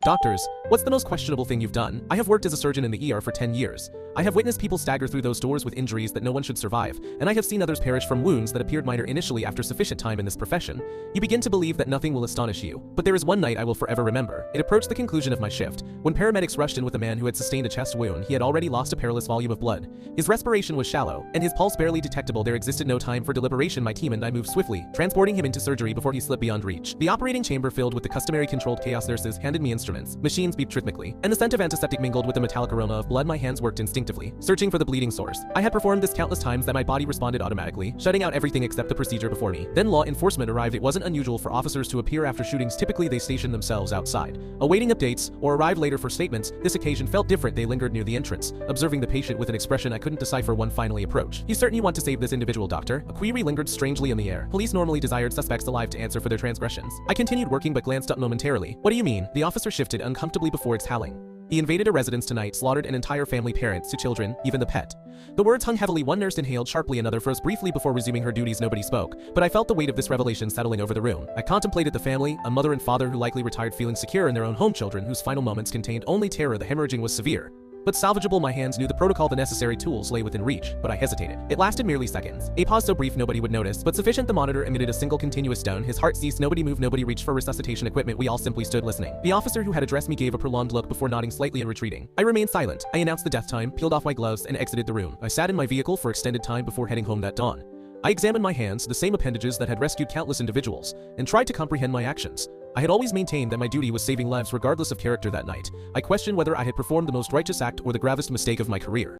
Doctors, what's the most questionable thing you've done? I have worked as a surgeon in the ER for 10 years. I have witnessed people stagger through those doors with injuries that no one should survive, and I have seen others perish from wounds that appeared minor initially after sufficient time in this profession. You begin to believe that nothing will astonish you, but there is one night I will forever remember. It approached the conclusion of my shift. When paramedics rushed in with a man who had sustained a chest wound, he had already lost a perilous volume of blood. His respiration was shallow, and his pulse barely detectable. There existed no time for deliberation. My team and I moved swiftly, transporting him into surgery before he slipped beyond reach. The operating chamber filled with the customary controlled chaos. Nurses handed me instruments, machines beeped rhythmically, and the scent of antiseptic mingled with the metallic aroma of blood. My hands worked instinctively, searching for the bleeding source. I had performed this countless times that my body responded automatically, shutting out everything except the procedure before me. Then law enforcement arrived. It wasn't unusual for officers to appear after shootings. Typically they stationed themselves outside, awaiting updates, or arrived later for statements. This occasion felt different. They lingered near the entrance, observing the patient with an expression I couldn't decipher. One finally approached. "You certain you want to save this individual, doctor?" A query lingered strangely in the air. Police normally desired suspects alive to answer for their transgressions. I continued working but glanced up momentarily. "What do you mean?" The officer shifted uncomfortably before exhaling. "He invaded a residence tonight, slaughtered an entire family, parents to children, even the pet." The words hung heavily. One nurse inhaled sharply, another froze briefly before resuming her duties. Nobody spoke, but I felt the weight of this revelation settling over the room. I contemplated the family, a mother and father who likely retired feeling secure in their own home, children whose final moments contained only terror. The hemorrhaging was severe, but salvageable. My hands knew the protocol. The necessary tools lay within reach, but I hesitated. It lasted merely seconds. A pause so brief nobody would notice, but sufficient. The monitor emitted a single continuous stone. His heart ceased. Nobody moved. Nobody reached for resuscitation equipment. We all simply stood listening. The officer who had addressed me gave a prolonged look before nodding slightly and retreating. I remained silent. I announced the death time, peeled off my gloves, and exited the room. I sat in my vehicle for extended time before heading home that dawn. I examined my hands, the same appendages that had rescued countless individuals, and tried to comprehend my actions. I had always maintained that my duty was saving lives regardless of character. That night, I questioned whether I had performed the most righteous act or the gravest mistake of my career.